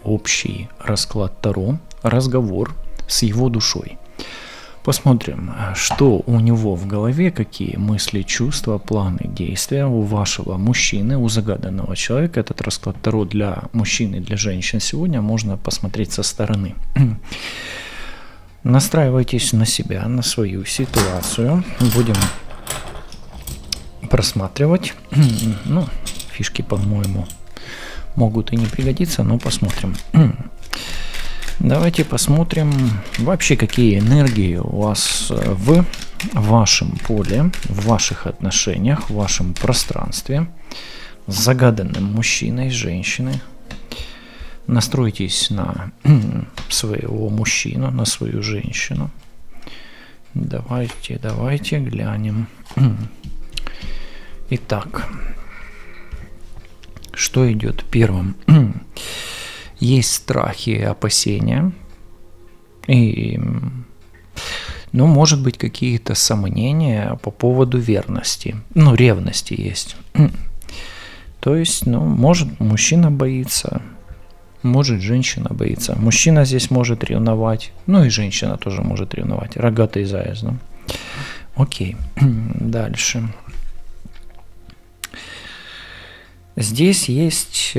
общий расклад Таро, разговор с его душой. Посмотрим, что у него в голове, какие мысли, чувства, планы, действия у вашего мужчины, у загаданного человека. Этот расклад Таро для мужчин и для женщин сегодня можно посмотреть со стороны. Настраивайтесь на себя, на свою ситуацию. Будем просматривать. Ну, фишки, по-моему, могут и не пригодиться, но посмотрим. Давайте посмотрим вообще, какие энергии у вас в вашем поле, в ваших отношениях, в вашем пространстве с загаданным мужчиной, женщиной. Настройтесь на своего мужчину, на свою женщину. Давайте глянем. Итак, что идет первым? Есть страхи и опасения, и, ну, может быть, какие-то сомнения по поводу верности, ну, ревности есть. То есть, ну, может, мужчина боится, может, женщина боится. Мужчина здесь может ревновать, ну, и женщина тоже может ревновать. Рогатый заяц, да? Окей, дальше. Здесь есть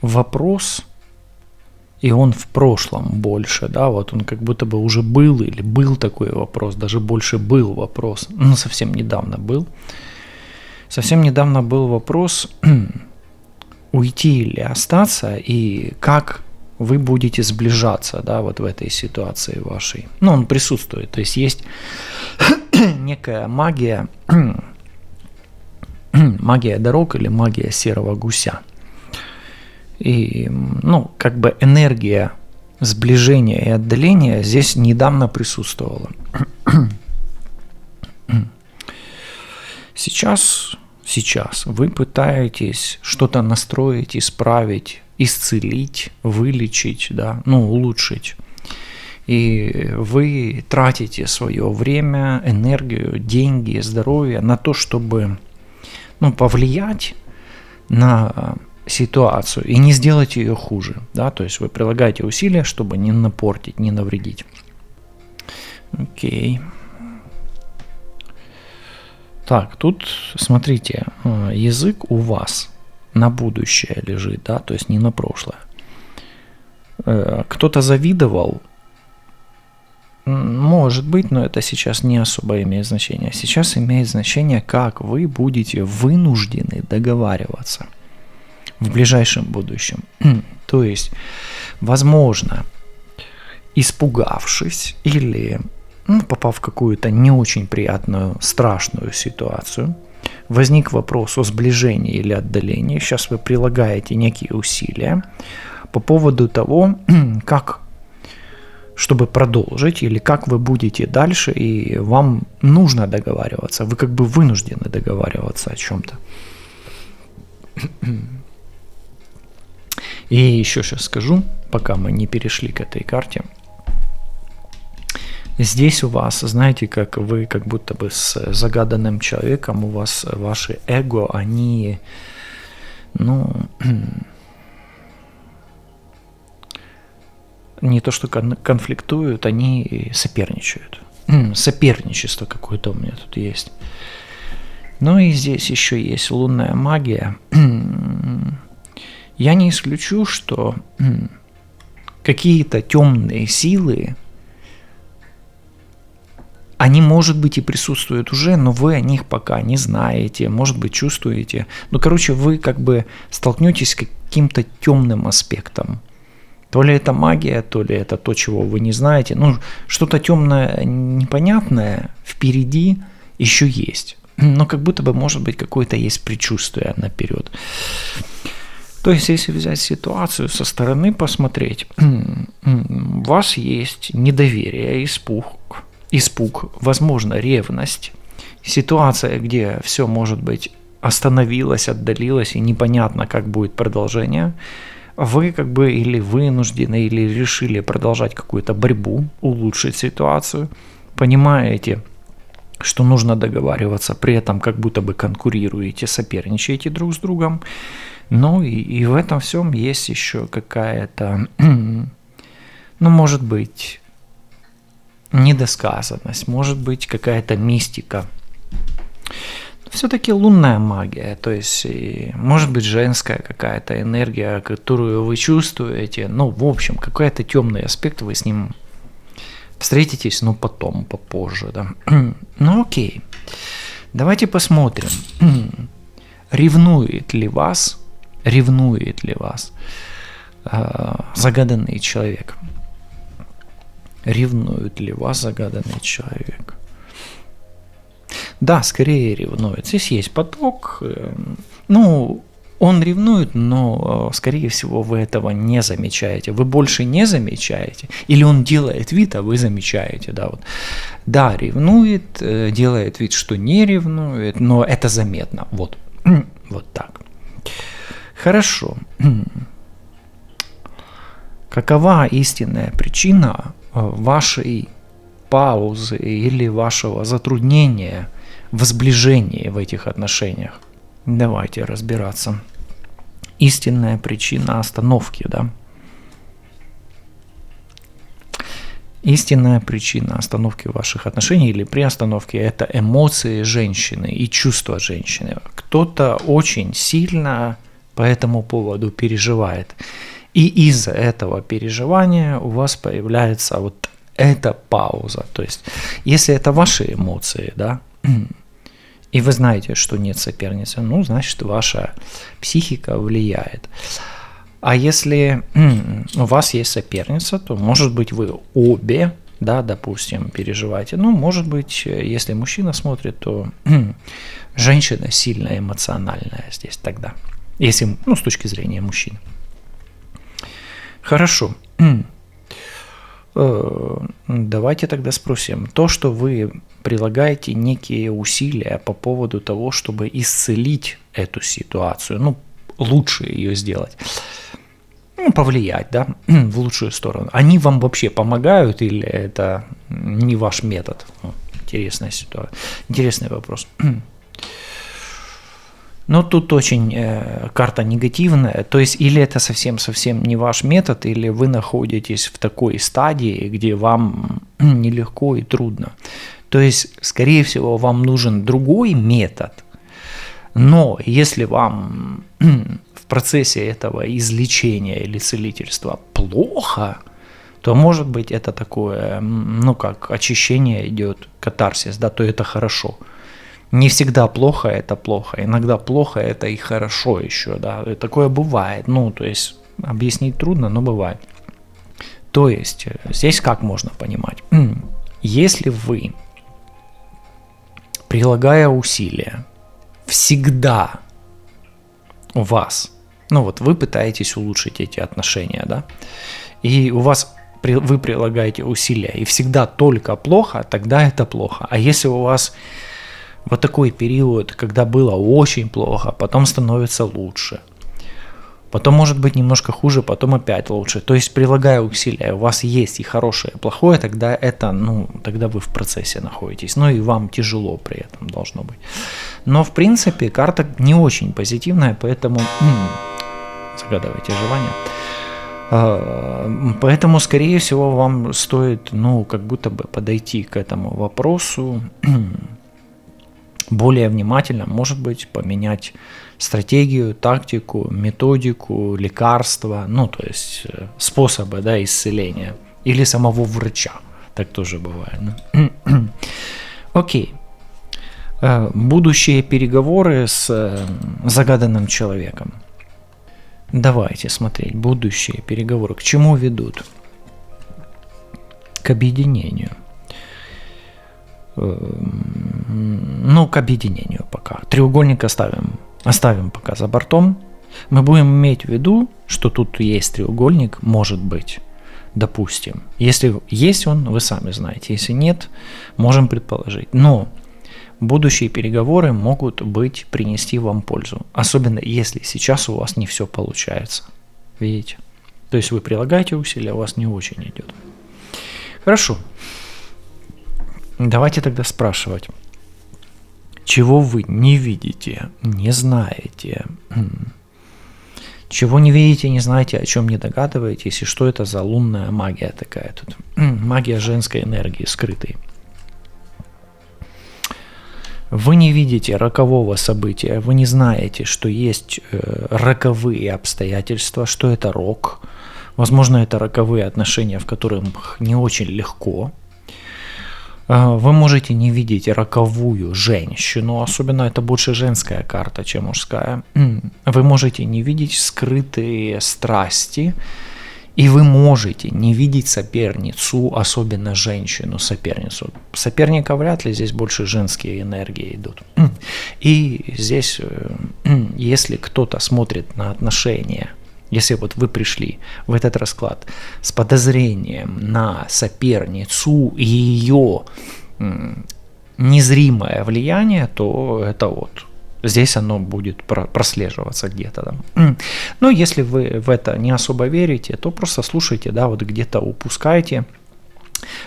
вопрос, и он в прошлом больше, да, вот он как будто бы уже был, или был такой вопрос, даже больше был вопрос, ну, совсем недавно был вопрос, уйти или остаться, и как вы будете сближаться, да, вот в этой ситуации вашей. Ну, он присутствует, то есть некая магия дорог или магия серого гуся. И, ну, как бы энергия сближения и отдаления здесь недавно присутствовала. Сейчас вы пытаетесь что-то настроить, исправить, исцелить, вылечить, да, ну, улучшить. И вы тратите свое время, энергию, деньги, здоровье на то, чтобы, ну, повлиять на ситуацию и не сделать ее хуже, да, то есть вы прилагаете усилия, чтобы не напортить, не навредить. Окей. Так, тут, смотрите, язык у вас на будущее лежит, да, то есть не на прошлое. Кто-то завидовал, может быть, но это сейчас не особо имеет значение. Сейчас имеет значение, как вы будете вынуждены договариваться в ближайшем будущем. То есть, возможно, испугавшись или, ну, попав в какую-то не очень приятную, страшную ситуацию, возник вопрос о сближении или отдалении. Сейчас вы прилагаете некие усилия по поводу того, как, чтобы продолжить, или как вы будете дальше, и вам нужно договариваться. Вы как бы вынуждены договариваться о чем-то. И еще сейчас скажу, пока мы не перешли к этой карте. Здесь у вас, знаете, как вы как будто бы с загаданным человеком, у вас ваши эго, они, ну, не то что конфликтуют, они соперничают. Соперничество какое-то у меня тут есть. Ну и здесь еще есть лунная магия. Я не исключу, что какие-то темные силы, они, может быть, и присутствуют уже, но вы о них пока не знаете, может быть, чувствуете. Ну, короче, вы как бы столкнетесь с каким-то темным аспектом. То ли это магия, то ли это то, чего вы не знаете. Ну, что-то темное, непонятное впереди еще есть. Но как будто бы, может быть, какое-то есть предчувствие наперед. То есть, если взять ситуацию со стороны посмотреть, у вас есть недоверие, испуг, возможно, ревность, ситуация, где все, может быть, остановилось, отдалилось, и непонятно, как будет продолжение, вы как бы или вынуждены, или решили продолжать какую-то борьбу, улучшить ситуацию, понимаете, что нужно договариваться, при этом как будто бы конкурируете, соперничаете друг с другом, Ну и в этом всем есть еще какая-то, ну, может быть, недосказанность, может быть, какая-то мистика. Все-таки лунная магия, то есть, может быть, женская какая-то энергия, которую вы чувствуете. Ну, в общем, какой-то темный аспект, вы с ним встретитесь, но потом, попозже, да. Ну, окей. Давайте посмотрим, ревнует ли вас загаданный человек. Ревнует ли вас загаданный человек? Да, скорее ревнует. Здесь есть поток. Ну, он ревнует, но, скорее всего, вы этого не замечаете. Вы больше не замечаете. Или он делает вид, а вы замечаете. Да, вот. Да, ревнует, делает вид, что не ревнует, но это заметно. Вот, вот так. Хорошо. Какова истинная причина вашей паузы или вашего затруднения в сближении в этих отношениях? Давайте разбираться. Истинная причина остановки, да? Истинная причина остановки ваших отношений или приостановки – это эмоции женщины и чувства женщины. Кто-то очень сильно по этому поводу переживает. И из-за этого переживания у вас появляется вот эта пауза. То есть, если это ваши эмоции, да, и вы знаете, что нет соперницы, ну, значит, ваша психика влияет. А если у вас есть соперница, то, может быть, вы обе, да, допустим, переживаете. Ну, может быть, если мужчина смотрит, то женщина сильно эмоциональная здесь тогда. Если, ну, с точки зрения мужчин. Хорошо. Давайте тогда спросим. То, что вы прилагаете некие усилия по поводу того, чтобы исцелить эту ситуацию, ну, лучше ее сделать, ну, повлиять, да, в лучшую сторону, они вам вообще помогают или это не ваш метод? Интересная ситуация, интересный вопрос. Но тут очень карта негативная, то есть или это совсем не ваш метод, или вы находитесь в такой стадии, где вам нелегко и трудно. То есть, скорее всего, вам нужен другой метод, но если вам в процессе этого излечения или целительства плохо, то, может быть, это такое, ну, как очищение идет, катарсис, да, то это хорошо. Не всегда плохо – это плохо, иногда плохо – это и хорошо еще, да, и такое бывает, ну, то есть объяснить трудно, но бывает. То есть здесь как можно понимать? Если вы, прилагая усилия, всегда у вас, ну вот вы пытаетесь улучшить эти отношения, да, и у вас вы прилагаете усилия, и всегда только плохо, тогда это плохо. А если у вас вот такой период, когда было очень плохо, потом становится лучше, потом может быть немножко хуже, потом опять лучше. То есть, прилагая усилия, у вас есть и хорошее, и плохое, тогда это, ну, тогда вы в процессе находитесь. Ну и вам тяжело при этом должно быть. Но в принципе карта не очень позитивная, поэтому загадывайте желание. Поэтому, скорее всего, вам стоит, ну, как будто бы подойти к этому вопросу более внимательно, может быть, поменять стратегию, тактику, методику, лекарства, ну, то есть способы, да, исцеления, или самого врача, так тоже бывает. Да? Окей. Будущие переговоры с загаданным человеком. Давайте смотреть. Будущие переговоры к чему ведут? К объединению. Ну, к объединению пока. Треугольник оставим пока за бортом. Мы будем иметь в виду, что тут есть треугольник, может быть, допустим. Если есть он, вы сами знаете. Если нет, можем предположить. Но будущие переговоры могут принести вам пользу. Особенно если сейчас у вас не все получается. Видите? То есть вы прилагаете усилия, у вас не очень идет. Хорошо. Давайте тогда спрашивать, чего вы не видите, не знаете, Чего не видите, не знаете, о чем не догадываетесь, и что это за лунная магия такая тут. Магия женской энергии скрытой. Вы не видите рокового события, вы не знаете, что есть роковые обстоятельства, что это рок. Возможно, это роковые отношения, в которых не очень легко. Вы можете не видеть роковую женщину, особенно это больше женская карта, чем мужская. Вы можете не видеть скрытые страсти, и вы можете не видеть соперницу, особенно женщину-соперницу. Соперника вряд ли, здесь больше женские энергии идут. И здесь, если кто-то смотрит на отношения, если вот вы пришли в этот расклад с подозрением на соперницу и ее незримое влияние, то это вот здесь оно будет прослеживаться где-то там. Но если вы в это не особо верите, то просто слушайте, да, вот где-то упускайте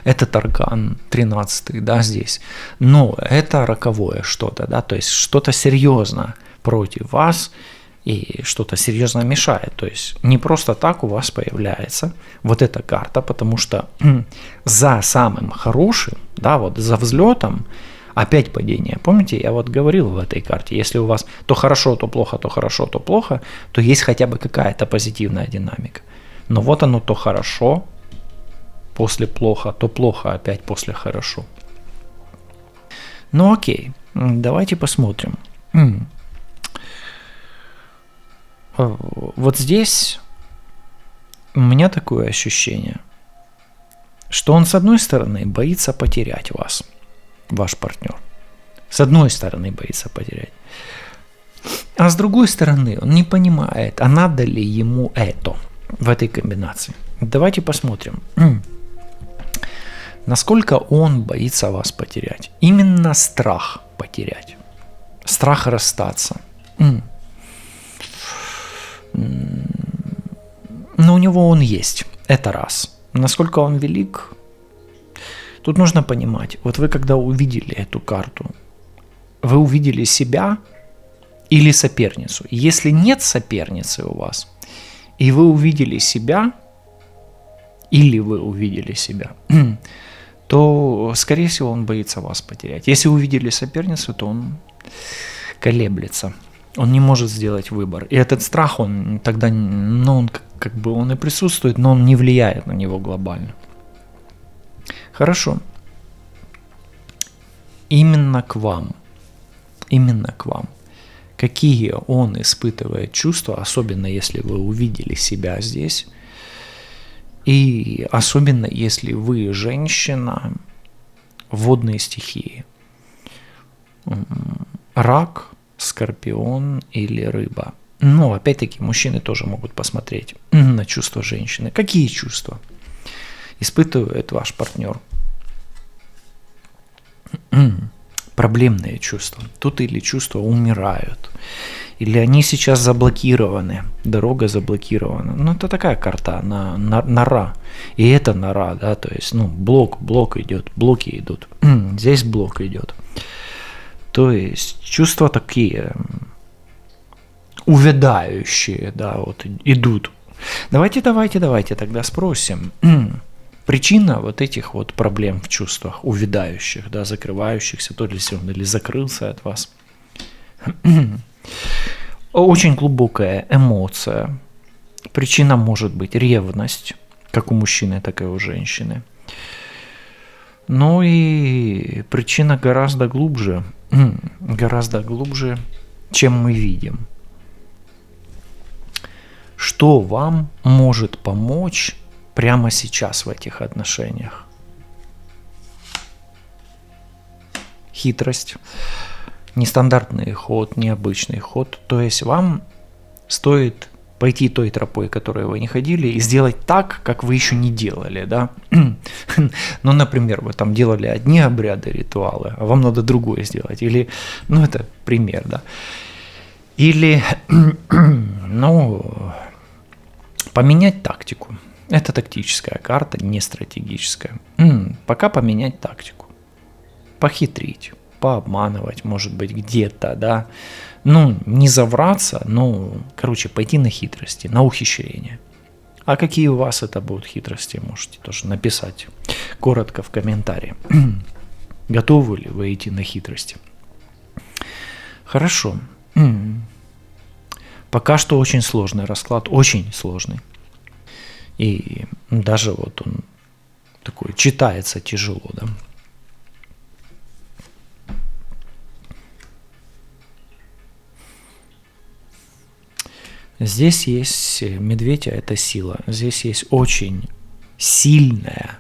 этот аркан 13, да, здесь. Но это роковое что-то, да, то есть что-то серьезно против вас, и что-то серьезно мешает. То есть не просто так у вас появляется вот эта карта, потому что за самым хорошим, да, вот за взлетом опять падение. Помните, я вот говорил в этой карте, если у вас то хорошо, то плохо, то хорошо, то плохо, то есть хотя бы какая-то позитивная динамика. Но вот оно то хорошо, после плохо, то плохо опять после хорошо. Ну окей, давайте посмотрим. Вот здесь у меня такое ощущение, что он с одной стороны боится потерять вас, ваш партнер. С одной стороны боится потерять. А с другой стороны он не понимает, а надо ли ему это в этой комбинации. Давайте посмотрим, насколько он боится вас потерять. Именно страх потерять. Страх расстаться. Но у него он есть, это раз. Насколько он велик, тут нужно понимать, вот вы когда увидели эту карту, вы увидели себя или соперницу. Если нет соперницы у вас, и вы увидели себя, или вы увидели себя, то, скорее всего, он боится вас потерять. Если увидели соперницу, то он колеблется. Он не может сделать выбор. И этот страх, он тогда, ну, он как бы он и присутствует, но он не влияет на него глобально. Хорошо. Именно к вам. Какие он испытывает чувства, особенно если вы увидели себя здесь, и особенно если вы женщина водной стихии. Рак, скорпион или рыба. Но опять-таки мужчины тоже могут посмотреть на чувства женщины. Какие чувства испытывает ваш партнер? Проблемные чувства. Тут или чувства умирают, или они сейчас заблокированы, дорога заблокирована. Ну, это такая карта, нора. И это нора, да, то есть, ну, блок идет, блоки идут. Здесь блок идет. То есть чувства такие увядающие, да, вот идут. Давайте тогда спросим. Причина вот этих вот проблем в чувствах, увядающих, да, закрывающихся, то ли он или закрылся от вас. Очень глубокая эмоция. Причина может быть ревность, как у мужчины, так и у женщины. Ну и причина гораздо глубже, чем мы видим. Что вам может помочь прямо сейчас в этих отношениях? Хитрость, нестандартный ход, необычный ход. То есть вам стоит пойти той тропой, которой вы не ходили, и сделать так, как вы еще не делали, да? Ну, например, вы там делали одни обряды, ритуалы, а вам надо другое сделать. Или, ну, это пример, да. Или, ну, поменять тактику. Это тактическая карта, не стратегическая. Пока поменять тактику. Похитрить. пообманывать, может быть, где-то, да. Ну, не завраться, но, короче, пойти на хитрости, на ухищрение. А какие у вас это будут хитрости, можете тоже написать коротко в комментарии. Готовы ли вы идти на хитрости? Хорошо. Пока что очень сложный расклад, очень сложный. И даже вот он такой читается тяжело, да. Здесь есть медведь, а это сила. Здесь есть очень сильная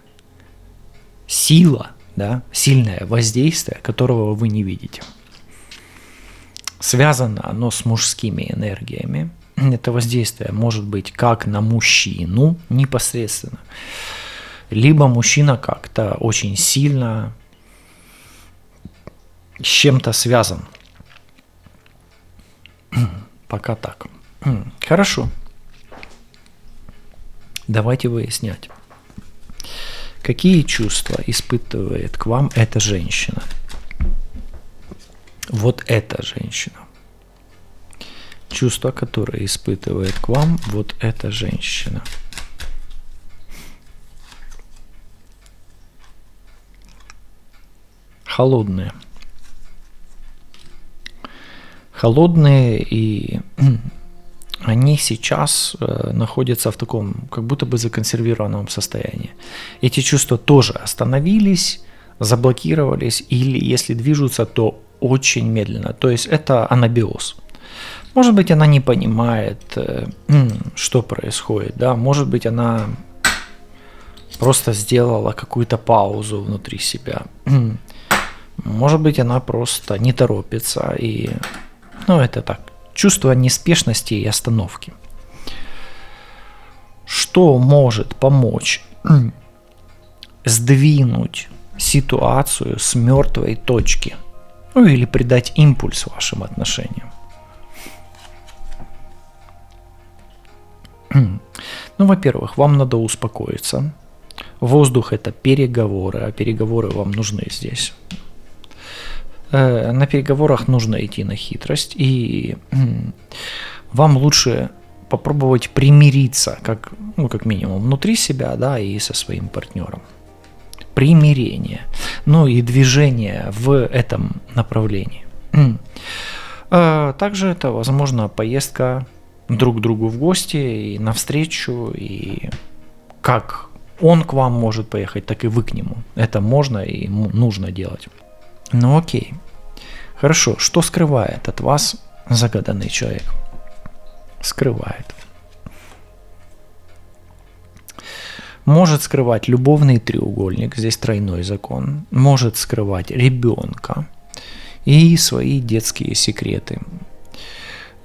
сила, да, сильное воздействие, которого вы не видите. Связано оно с мужскими энергиями. Это воздействие может быть как на мужчину непосредственно, либо мужчина как-то очень сильно с чем-то связан. Пока так. Хорошо. Давайте выяснять, какие чувства испытывает к вам эта женщина. Вот эта женщина. Чувства, которые испытывает к вам вот эта женщина. Холодные. Холодные, и они сейчас находятся в таком как будто бы законсервированном состоянии. Эти чувства тоже остановились, заблокировались, или если движутся, то очень медленно. То есть это анабиоз. Может быть, она не понимает, что происходит, да? Может быть, она просто сделала какую-то паузу внутри себя. Может быть, она просто не торопится. И, ну, это так. Чувство неспешности и остановки. Что может помочь сдвинуть ситуацию с мертвой точки? Ну, или придать импульс вашим отношениям? Ну, во-первых, вам надо успокоиться. Воздух – это переговоры, а переговоры вам нужны здесь. На переговорах нужно идти на хитрость, и вам лучше попробовать примириться, как минимум внутри себя, да, и со своим партнером. Примирение, ну и движение в этом направлении. Также это, возможно, поездка друг к другу в гости и навстречу, и как он к вам может поехать, так и вы к нему. Это можно и нужно делать. Ну окей. Хорошо. Что скрывает от вас загаданный человек? Скрывает. Может скрывать любовный треугольник, здесь тройной закон. Может скрывать ребенка и свои детские секреты.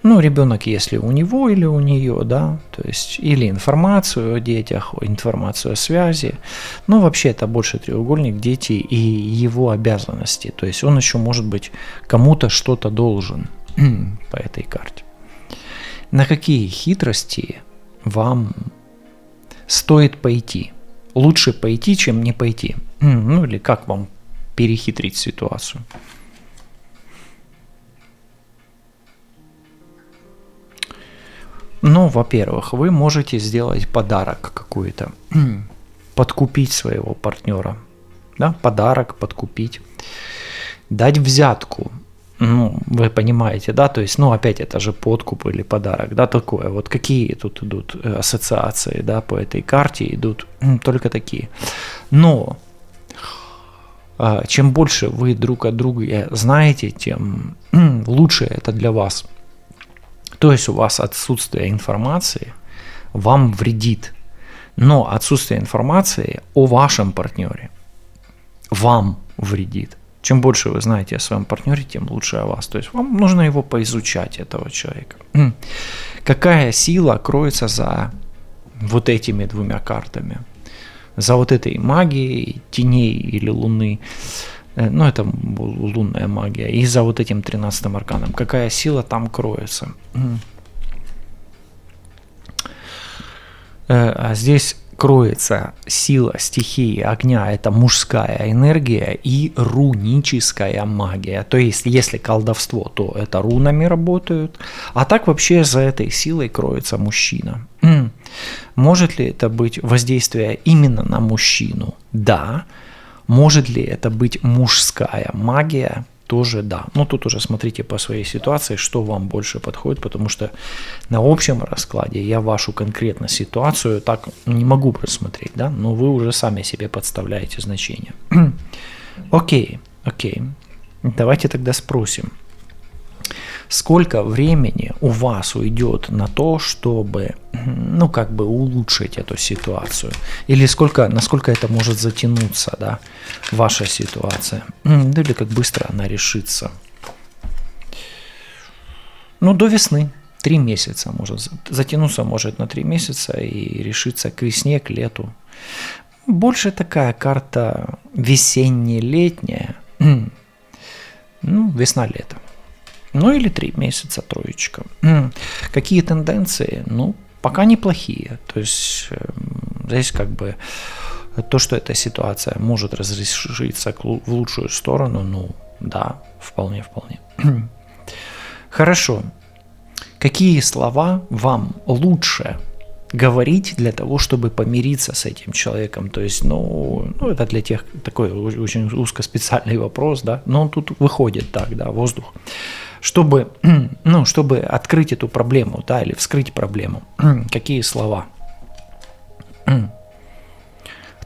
Ну, ребенок, если у него или у нее, да, то есть или информацию о детях, информацию о связи. Но вообще это больше треугольник дети и его обязанности. То есть он еще, может быть, кому-то что-то должен по этой карте. На какие хитрости вам стоит пойти? Лучше пойти, чем не пойти. Ну или как вам перехитрить ситуацию? Ну, во-первых, вы можете сделать подарок какой-то, подкупить своего партнера, да, подарок, подкупить, дать взятку, ну, вы понимаете, да, то есть, ну, опять это же подкуп или подарок, да, такое, вот какие тут идут ассоциации, да, по этой карте идут только такие, но чем больше вы друг от друга знаете, тем лучше это для вас. То есть у вас отсутствие информации вам вредит, но отсутствие информации о вашем партнере вам вредит. Чем больше вы знаете о своем партнере, тем лучше о вас. То есть вам нужно его поизучать, этого человека. Какая сила кроется за вот этими двумя картами? За вот этой магией теней или луны. Ну, это лунная магия. И за вот этим 13-м арканом. Какая сила там кроется? А здесь кроется сила стихии огня, это мужская энергия и руническая магия. То есть, если колдовство, то это рунами работают, а так вообще за этой силой кроется мужчина. Может ли это быть воздействие именно на мужчину? Да. Может ли это быть мужская магия? Тоже да. Но тут уже смотрите по своей ситуации, что вам больше подходит, потому что на общем раскладе я вашу конкретно ситуацию так не могу просмотреть, да, но вы уже сами себе подставляете значение. Окей. Давайте тогда спросим. Сколько времени у вас уйдет на то, чтобы, улучшить эту ситуацию? Или насколько это может затянуться, да, ваша ситуация? Или как быстро она решится? До весны. 3 месяца может затянуться, может на 3 месяца и решиться к весне, к лету. Больше такая карта весенне-летняя. Весна-лето. Или 3 месяца, троечка. Какие тенденции? Пока неплохие. То есть здесь то, что эта ситуация может разрешиться в лучшую сторону, да, вполне. Хорошо. Какие слова вам лучше говорить для того, чтобы помириться с этим человеком? То есть, это для тех такой очень узкоспециальный вопрос, да, но он тут выходит так, да, воздух. Чтобы открыть эту проблему, да, или вскрыть проблему. Какие слова?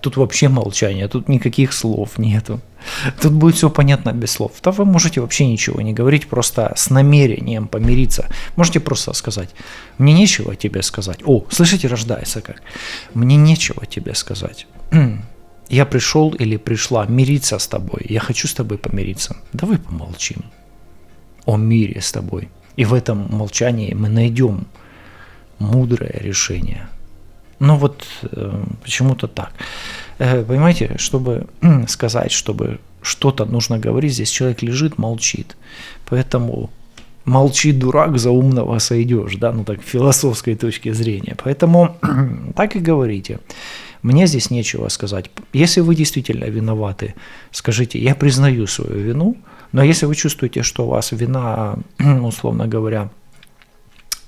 Тут вообще молчание, тут никаких слов нету. Тут будет все понятно без слов. Да вы можете вообще ничего не говорить, просто с намерением помириться. Можете просто сказать: мне нечего тебе сказать. О, слышите, рождается как. Мне нечего тебе сказать. Я пришел или пришла мириться с тобой. Я хочу с тобой помириться. Давай помолчим о мире с тобой. И в этом молчании мы найдем мудрое решение. Почему-то так. Понимаете, чтобы сказать, чтобы что-то нужно говорить, здесь человек лежит, молчит. Поэтому молчи, дурак, за умного сойдешь, да, так философской точки зрения. Поэтому так и говорите. Мне здесь нечего сказать. Если вы действительно виноваты, скажите: я признаю свою вину. Но если вы чувствуете, что у вас вина, условно говоря,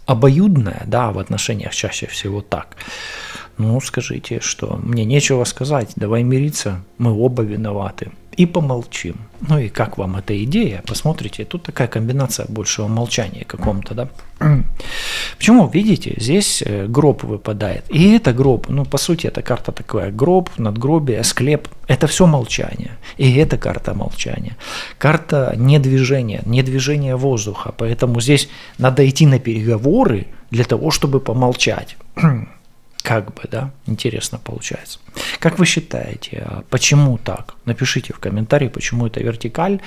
обоюдная, да, в отношениях чаще всего так, скажите, что мне нечего сказать, давай мириться, мы оба виноваты, и помолчим. И как вам эта идея? Посмотрите, тут такая комбинация большего молчания каком-то, да. Почему? Видите, здесь гроб выпадает. И это гроб, по сути, это карта такая: гроб, надгробие, склеп. Это все молчание. И это карта молчания. Карта недвижения воздуха. Поэтому здесь надо идти на переговоры для того, чтобы помолчать. Да, интересно получается. Как вы считаете, почему так? Напишите в комментарии, почему эта вертикаль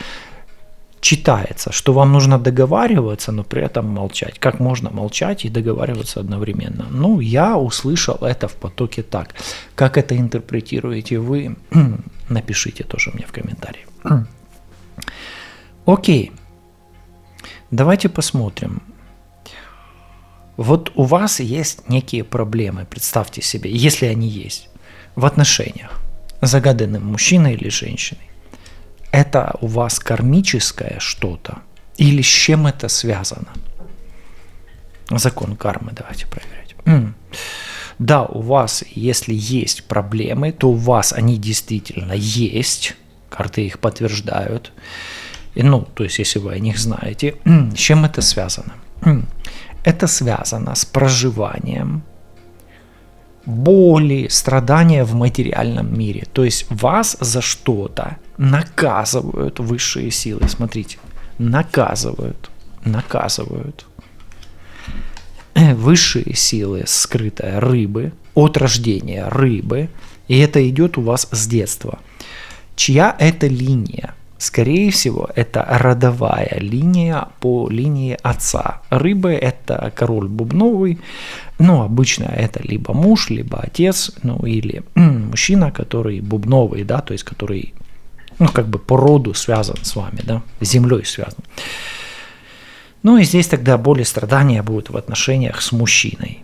читается, что вам нужно договариваться, но при этом молчать. Как можно молчать и договариваться одновременно? Я услышал это в потоке так. Как это интерпретируете вы? Напишите тоже мне в комментарии. Окей. Давайте посмотрим. Вот у вас есть некие проблемы, представьте себе, если они есть, в отношениях с загаданным мужчиной или женщиной. Это у вас кармическое что-то или с чем это связано? Закон кармы давайте проверять. Да, у вас, если есть проблемы, то у вас они действительно есть, карты их подтверждают. То есть, если вы о них знаете, с чем это связано? Это связано с проживанием боли, страдания в материальном мире. То есть вас за что-то наказывают высшие силы. Смотрите, наказывают. Высшие силы скрытые рыбы, от рождения рыбы, и это идет у вас с детства. Чья это линия? Скорее всего, это родовая линия по линии отца. Рыбы – это король бубновый. Обычно это либо муж, либо отец, или мужчина, который бубновый, да, то есть который, по роду связан с вами, да, с землей связан. И здесь тогда боль и страдания будут в отношениях с мужчиной.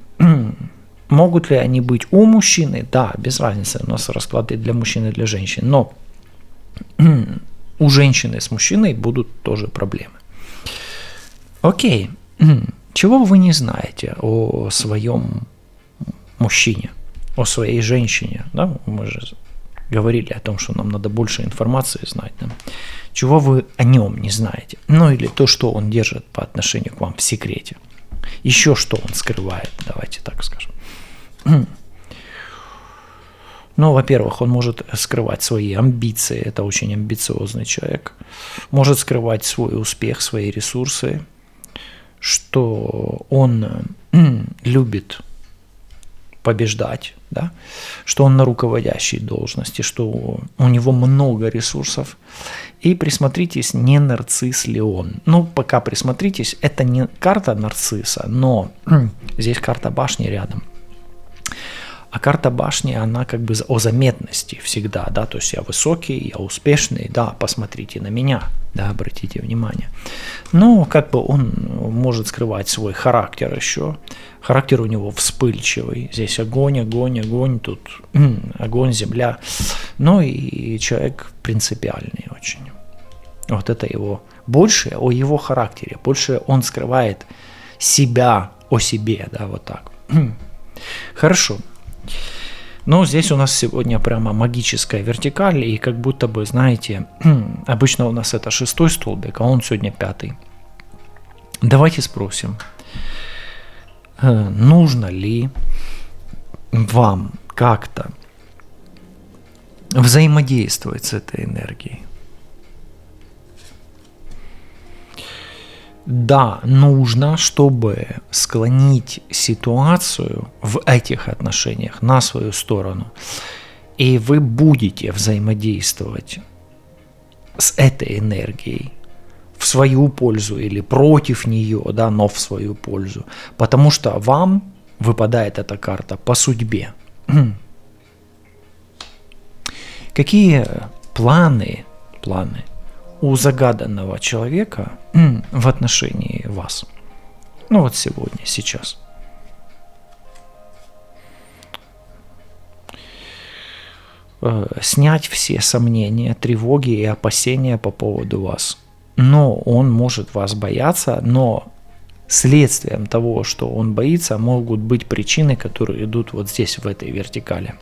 Могут ли они быть у мужчины? Да, без разницы, у нас расклады для мужчин и для женщин, но у женщины с мужчиной будут тоже проблемы. Окей, чего вы не знаете о своем мужчине, о своей женщине? Да? Мы же говорили о том, что нам надо больше информации знать. Да? Чего вы о нем не знаете? Ну или то, что он держит по отношению к вам в секрете. Еще что он скрывает, давайте так скажем. Ну, во-первых, он может скрывать свои амбиции, это очень амбициозный человек. Может скрывать свой успех, свои ресурсы, что он любит побеждать, да? Что он на руководящей должности, что у него много ресурсов. И присмотритесь, не нарцисс ли он. Ну, пока присмотритесь, это не карта нарцисса, но здесь карта башни рядом. А карта башни, она как бы о заметности всегда, да, то есть я высокий, я успешный, да, посмотрите на меня, да, обратите внимание. Но как бы он может скрывать свой характер еще, характер у него вспыльчивый, здесь огонь, огонь, огонь, тут огонь, земля, ну и человек принципиальный очень. Вот это его, больше о его характере, больше он скрывает себя о себе, да, вот так. Хорошо. Но здесь у нас сегодня прямо магическая вертикаль, и как будто бы, знаете, обычно у нас это 6-й столбик, а он сегодня 5-й. Давайте спросим, нужно ли вам как-то взаимодействовать с этой энергией? Да, нужно, чтобы склонить ситуацию в этих отношениях на свою сторону. И вы будете взаимодействовать с этой энергией в свою пользу или против нее, да, но в свою пользу. Потому что вам выпадает эта карта по судьбе. Какие планы у загаданного человека в отношении вас? Ну вот сегодня, сейчас. Снять все сомнения, тревоги и опасения по поводу вас. Но он может вас бояться, но следствием того, что он боится, могут быть причины, которые идут вот здесь, в этой вертикали.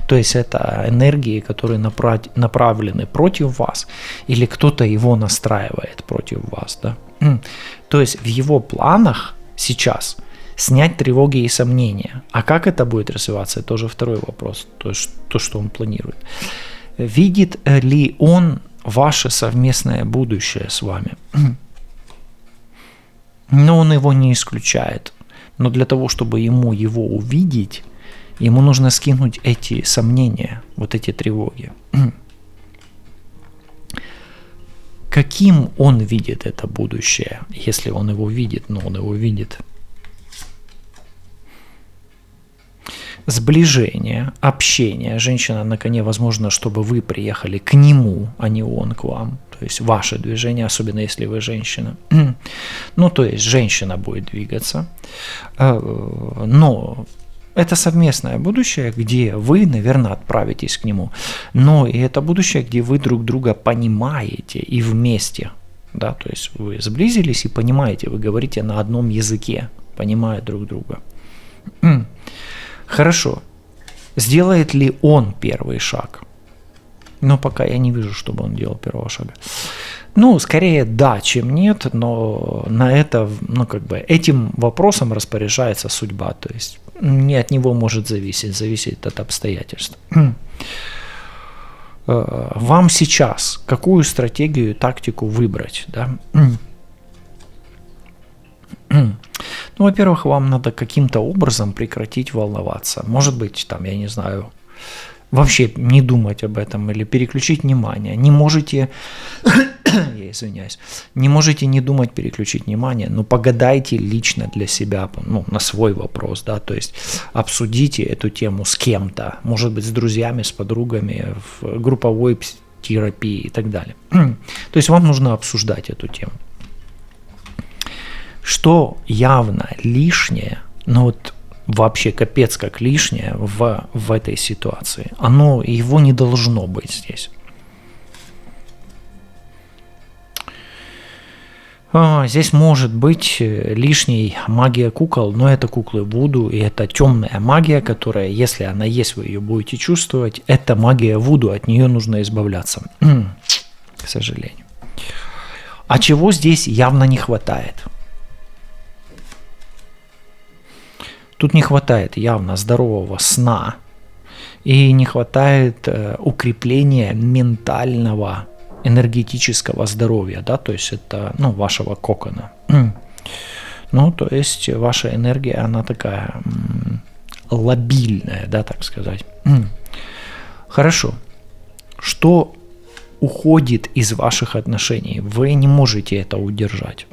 То есть это энергии, которые направлены против вас, или кто-то его настраивает против вас. Да? То есть в его планах сейчас снять тревоги и сомнения. А как это будет развиваться, это тоже второй вопрос, то, что он планирует. Видит ли он ваше совместное будущее с вами? Но он его не исключает. Но для того, чтобы ему его увидеть, ему нужно скинуть эти сомнения, вот эти тревоги. Каким он видит это будущее, если он его видит, но он его видит? Сближение, общение. Женщина на коне, возможно, чтобы вы приехали к нему, а не он к вам. То есть ваше движение, особенно если вы женщина. Ну, то есть женщина будет двигаться. Но это совместное будущее, где вы, наверное, отправитесь к нему. Но и это будущее, где вы друг друга понимаете и вместе. Да? То есть вы сблизились и понимаете, вы говорите на одном языке, понимая друг друга. Хорошо. Сделает ли он первый шаг? Но пока я не вижу, чтобы он делал первого шага. Ну, скорее да, чем нет, но на это, ну, как бы, этим вопросом распоряжается судьба. То есть не от него может зависеть от обстоятельств. Вам сейчас какую стратегию, тактику выбрать, да? Ну, во-первых, вам надо каким-то образом прекратить волноваться. Может быть, там, я не знаю, вообще не думать об этом или переключить внимание. Не можете, я извиняюсь, не можете не думать, переключить внимание, но погадайте лично для себя, ну, на свой вопрос, да, то есть обсудите эту тему с кем-то, может быть, с друзьями, с подругами, в групповой терапии и так далее. То есть вам нужно обсуждать эту тему. Что явно лишнее, но вот вообще капец как лишнее в этой ситуации. Его не должно быть здесь. Здесь может быть лишней магия кукол, но это куклы Вуду, и это темная магия, которая, если она есть, вы ее будете чувствовать, это магия Вуду, от нее нужно избавляться, к сожалению. А чего здесь явно не хватает? Тут не хватает явно здорового сна, и не хватает укрепления ментального энергетического здоровья, да, то есть это, вашего кокона. То есть ваша энергия, она такая лобильная, да, так сказать. Хорошо. Что уходит из ваших отношений? Вы не можете это удержать.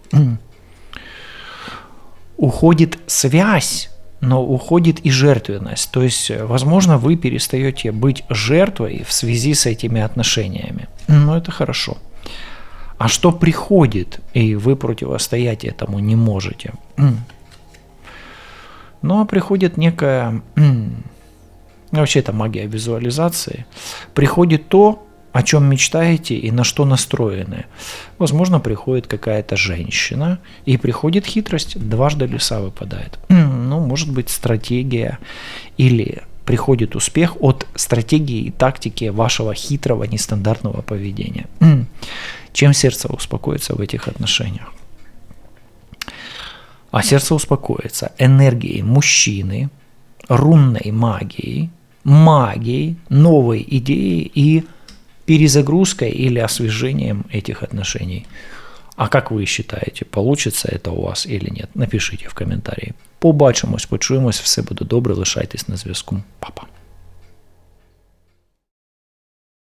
Уходит связь, но уходит и жертвенность. То есть, возможно, вы перестаете быть жертвой в связи с этими отношениями. Это хорошо. А что приходит, и вы противостоять этому не можете? Приходит некая... Вообще, это магия визуализации. Приходит то, о чем мечтаете и на что настроены. Возможно, приходит какая-то женщина, и приходит хитрость, дважды лиса выпадает. Может быть, стратегия, или приходит успех от стратегии и тактики вашего хитрого, нестандартного поведения. Чем сердце успокоится в этих отношениях? А сердце успокоится энергией мужчины, рунной магией, новой идеей и перезагрузкой или освежением этих отношений. А как ви считаете, получится это у вас или нет? Напишіть в коментарі. Побачимось, почуємось, все буде добре, лишайтесь на зв'язку. Па-па.